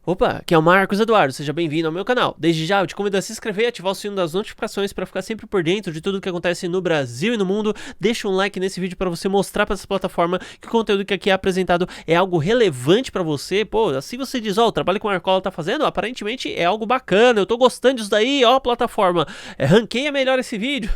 Opa, aqui é o Marcos Eduardo, seja bem-vindo ao meu canal. Desde já eu te convido a se inscrever e ativar o sino das notificações para ficar sempre por dentro de tudo que acontece no Brasil e no mundo. Deixa um like nesse vídeo para você mostrar para essa plataforma que o conteúdo que aqui é apresentado é algo relevante para você. Pô, assim você diz, ó, o trabalho que o Marcola tá fazendo, aparentemente é algo bacana, eu tô gostando disso daí, ó, plataforma, ranqueia melhor esse vídeo.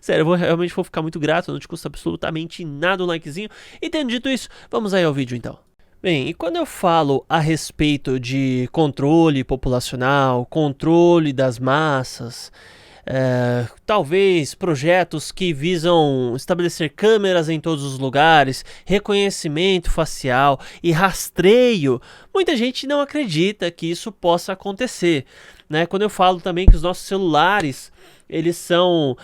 Sério, eu realmente vou ficar muito grato, não te custa absolutamente nada um likezinho. E tendo dito isso, vamos aí ao vídeo então. Bem, e quando eu falo a respeito de controle populacional, controle das massas, talvez projetos que visam estabelecer câmeras em todos os lugares, reconhecimento facial e rastreio, muita gente não acredita que isso possa acontecer, né? Quando eu falo também que os nossos celulares eles são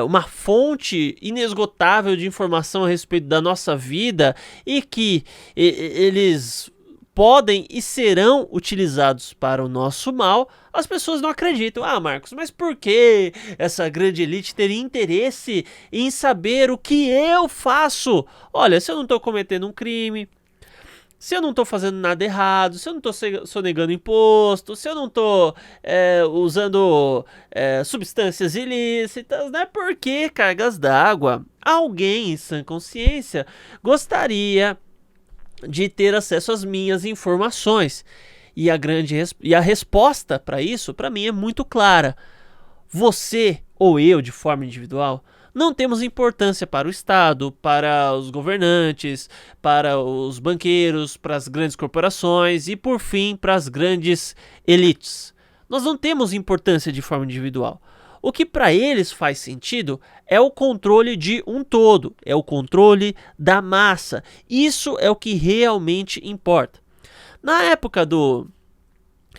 uma fonte inesgotável de informação a respeito da nossa vida e que eles podem e serão utilizados para o nosso mal, as pessoas não acreditam. Ah, Marcos, mas por que essa grande elite teria interesse em saber o que eu faço? Olha, se eu não estou cometendo um crime, se eu não estou fazendo nada errado, se eu não estou sonegando imposto, se eu não estou usando substâncias ilícitas, né? Por que cargas d'água? Alguém em sã consciência gostaria de ter acesso às minhas informações. E a resposta para isso, para mim, é muito clara. Você ou eu, de forma individual, não temos importância para o Estado, para os governantes, para os banqueiros, para as grandes corporações e, por fim, para as grandes elites. Nós não temos importância de forma individual. O que para eles faz sentido é o controle de um todo, é o controle da massa. Isso é o que realmente importa. Na época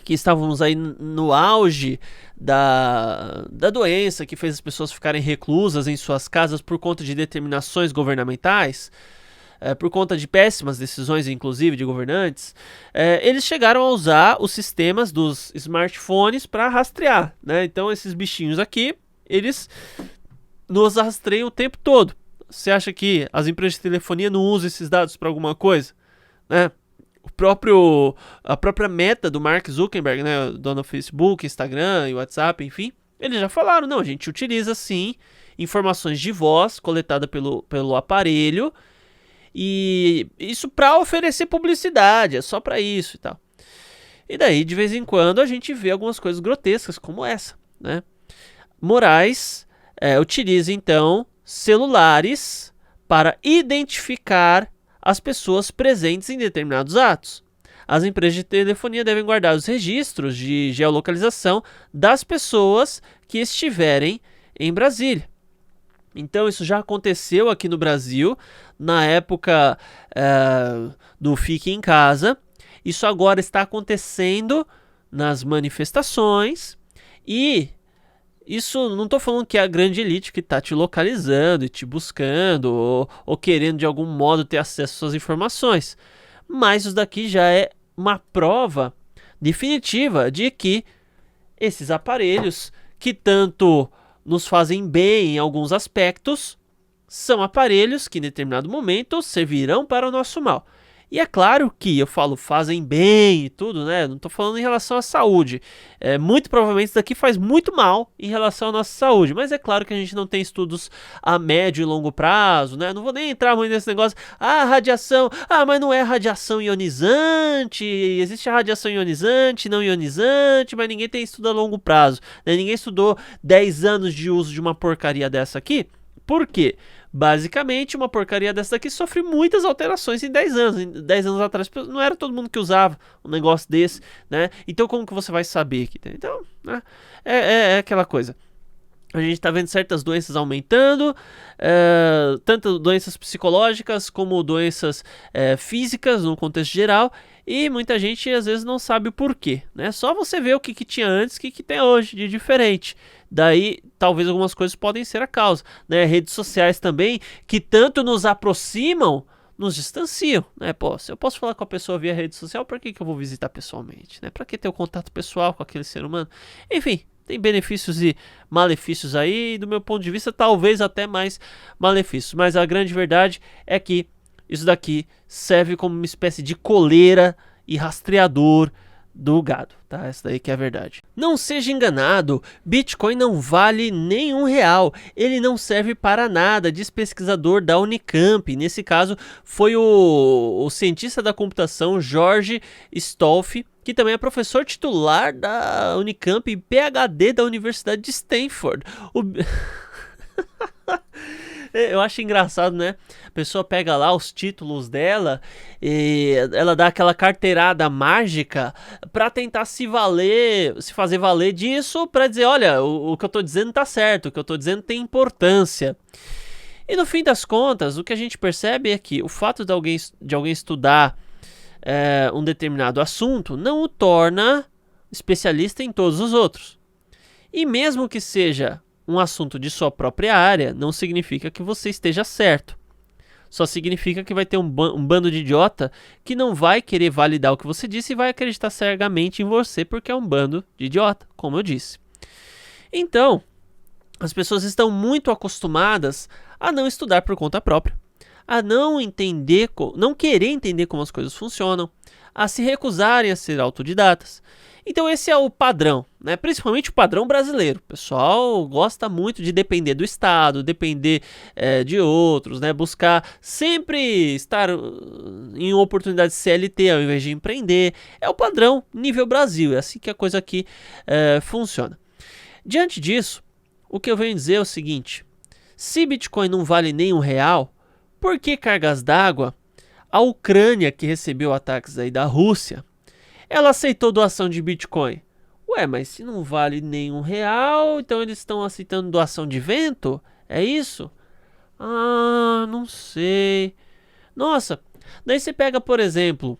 que estávamos aí no auge da doença que fez as pessoas ficarem reclusas em suas casas por conta de determinações governamentais, por conta de péssimas decisões, inclusive, de governantes, eles chegaram a usar os sistemas dos smartphones para rastrear, né? Então, esses bichinhos aqui, eles nos rastreiam o tempo todo. Você acha que as empresas de telefonia não usam esses dados para alguma coisa, né? A própria meta do Mark Zuckerberg, né, dono do Facebook, Instagram e WhatsApp, enfim, eles já falaram, não, a gente utiliza sim informações de voz coletada pelo aparelho e isso para oferecer publicidade, é só para isso e tal. E daí, de vez em quando, a gente vê algumas coisas grotescas como essa, né? Moraes utiliza, então, celulares para identificar as pessoas presentes em determinados atos. As empresas de telefonia devem guardar os registros de geolocalização das pessoas que estiverem em Brasília. Então isso já aconteceu aqui no Brasil, na época do Fique em Casa. Isso agora está acontecendo nas manifestações e isso não estou falando que é a grande elite que está te localizando e te buscando ou querendo de algum modo ter acesso às suas informações. Mas isso daqui já é uma prova definitiva de que esses aparelhos que tanto nos fazem bem em alguns aspectos são aparelhos que em determinado momento servirão para o nosso mal. E é claro que eu falo fazem bem e tudo, né? Não estou falando em relação à saúde. Muito provavelmente isso daqui faz muito mal em relação à nossa saúde. Mas é claro que a gente não tem estudos a médio e longo prazo, né? Não vou nem entrar muito nesse negócio. Ah, radiação. Ah, mas não é radiação ionizante. Existe a radiação ionizante, não ionizante, mas ninguém tem estudo a longo prazo, né? Ninguém estudou 10 anos de uso de uma porcaria dessa aqui. Por quê? Basicamente, uma porcaria dessa daqui sofre muitas alterações em 10 anos. Em 10 anos atrás, não era todo mundo que usava um negócio desse, né? Então, como que você vai saber? Então, né? É aquela coisa. A gente está vendo certas doenças aumentando, tanto doenças psicológicas como doenças físicas no contexto geral, e muita gente às vezes não sabe o porquê, né? Só você ver o que tinha antes e o que tem hoje de diferente. Daí, talvez algumas coisas podem ser a causa, né? Redes sociais também, que tanto nos aproximam, nos distanciam, né? Pô, se eu posso falar com a pessoa via rede social, por que eu vou visitar pessoalmente, né? Para que ter o contato pessoal com aquele ser humano? Enfim, tem benefícios e malefícios aí, e do meu ponto de vista, talvez até mais malefícios. Mas a grande verdade é que isso daqui serve como uma espécie de coleira e rastreador do gado, tá? Essa daí que é a verdade. Não seja enganado, Bitcoin não vale nem R$1. Ele não serve para nada, diz pesquisador da Unicamp. Nesse caso, foi o cientista da computação George Stolf, que também é professor titular da Unicamp e PhD da Universidade de Stanford. Eu acho engraçado, né? A pessoa pega lá os títulos dela e ela dá aquela carteirada mágica pra tentar se fazer valer disso, pra dizer, olha, o que eu tô dizendo tá certo, o que eu tô dizendo tem importância. E no fim das contas, o que a gente percebe é que o fato de alguém estudar um determinado assunto não o torna especialista em todos os outros. E mesmo que seja um assunto de sua própria área, não significa que você esteja certo. Só significa que vai ter um bando de idiota que não vai querer validar o que você disse e vai acreditar cegamente em você porque é um bando de idiota, como eu disse. Então, as pessoas estão muito acostumadas a não estudar por conta própria, a não querer entender como as coisas funcionam, a se recusarem a ser autodidatas. Então esse é o padrão, né? Principalmente o padrão brasileiro. O pessoal gosta muito de depender do Estado, depender de outros, né? Buscar sempre estar em uma oportunidade CLT ao invés de empreender. É o padrão nível Brasil, é assim que a coisa aqui funciona. Diante disso, o que eu venho dizer é o seguinte: se Bitcoin não vale nem R$1, por que cargas d'água a Ucrânia, que recebeu ataques aí da Rússia, ela aceitou doação de Bitcoin? Ué, mas se não vale nem R$1, então eles estão aceitando doação de vento? É isso? Ah, não sei. Nossa, daí você pega, por exemplo,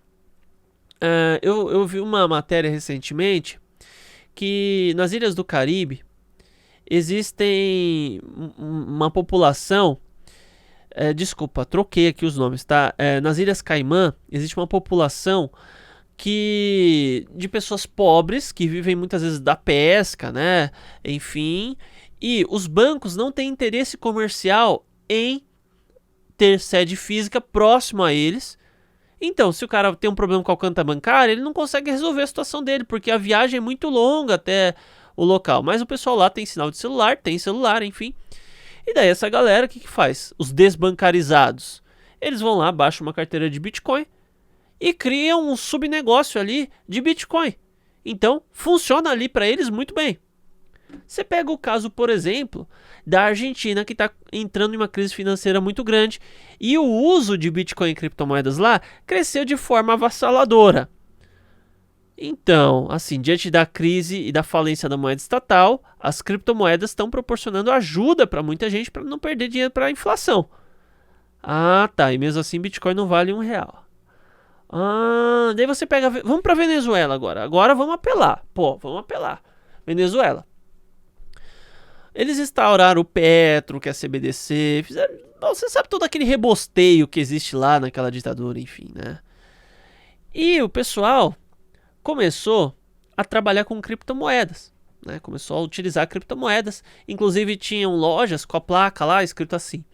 eu vi uma matéria recentemente que nas Ilhas do Caribe existem uma população... desculpa, troquei aqui os nomes, tá? Nas Ilhas Caimã existe uma população de pessoas pobres que vivem muitas vezes da pesca, né? Enfim, e os bancos não têm interesse comercial em ter sede física próximo a eles. Então, se o cara tem um problema com a conta bancária, ele não consegue resolver a situação dele, porque a viagem é muito longa até o local. Mas o pessoal lá tem sinal de celular, enfim. E daí essa galera, o que faz? Os desbancarizados, eles vão lá, baixam uma carteira de Bitcoin e criam um subnegócio ali de Bitcoin. Então, funciona ali para eles muito bem. Você pega o caso, por exemplo, da Argentina, que está entrando em uma crise financeira muito grande, e o uso de Bitcoin e criptomoedas lá cresceu de forma avassaladora. Então, assim, diante da crise e da falência da moeda estatal, as criptomoedas estão proporcionando ajuda para muita gente para não perder dinheiro para a inflação. Ah, tá, e mesmo assim Bitcoin não vale R$1. Ah, daí você pega... Vamos para Venezuela agora. Agora vamos apelar. Vamos apelar. Venezuela. Eles instauraram o Petro, que é a CBDC, fizeram... Você sabe todo aquele rebosteio que existe lá naquela ditadura, enfim, né? E o pessoal começou a trabalhar com criptomoedas, né? Começou a utilizar criptomoedas. Inclusive tinham lojas com a placa lá escrito assim: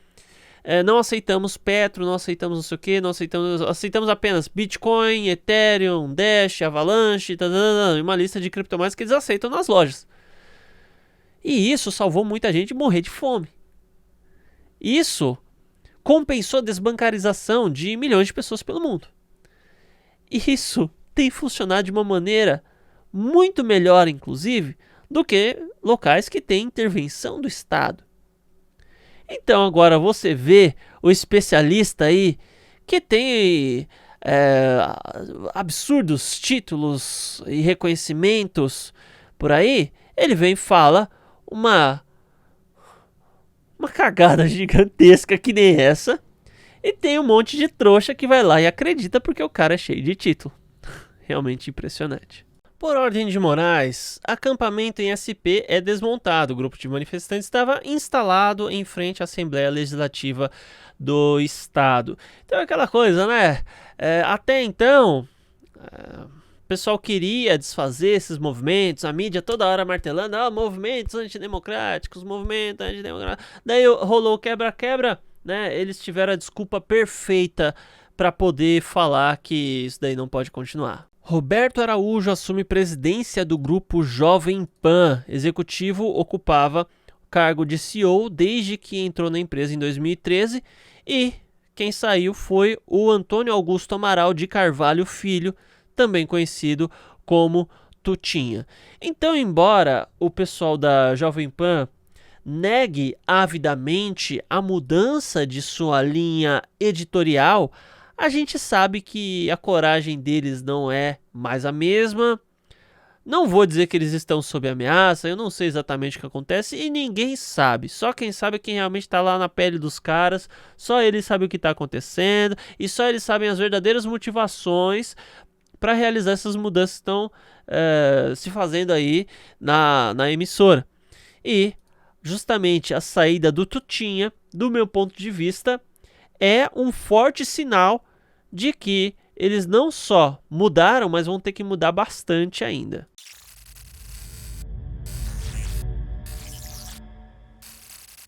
não aceitamos Petro, não aceitamos não sei o que, aceitamos apenas Bitcoin, Ethereum, Dash, Avalanche, uma lista de criptomoedas que eles aceitam nas lojas. E isso salvou muita gente de morrer de fome. Isso compensou a desbancarização de milhões de pessoas pelo mundo. Isso tem funcionado de uma maneira muito melhor, inclusive, do que locais que têm intervenção do Estado. Então agora você vê o especialista aí que tem absurdos títulos e reconhecimentos por aí, ele vem e fala uma cagada gigantesca que nem essa, e tem um monte de trouxa que vai lá e acredita porque o cara é cheio de título. Realmente impressionante. Por ordem de Moraes, acampamento em SP é desmontado. O grupo de manifestantes estava instalado em frente à Assembleia Legislativa do Estado. Então é aquela coisa, né? Até então, o pessoal queria desfazer esses movimentos, a mídia toda hora martelando, movimentos antidemocráticos, Daí rolou o quebra-quebra, né? Eles tiveram a desculpa perfeita para poder falar que isso daí não pode continuar. Roberto Araújo assume presidência do grupo Jovem Pan. Executivo ocupava o cargo de CEO desde que entrou na empresa em 2013 e quem saiu foi o Antônio Augusto Amaral de Carvalho Filho, também conhecido como Tutinha. Então, embora o pessoal da Jovem Pan negue avidamente a mudança de sua linha editorial, a gente sabe que a coragem deles não é mais a mesma. Não vou dizer que eles estão sob ameaça, eu não sei exatamente o que acontece e ninguém sabe. Só quem sabe é quem realmente está lá na pele dos caras, só eles sabem o que está acontecendo e só eles sabem as verdadeiras motivações para realizar essas mudanças que estão se fazendo aí na emissora. E justamente a saída do Tutinha, do meu ponto de vista, é um forte sinal de que eles não só mudaram, mas vão ter que mudar bastante ainda.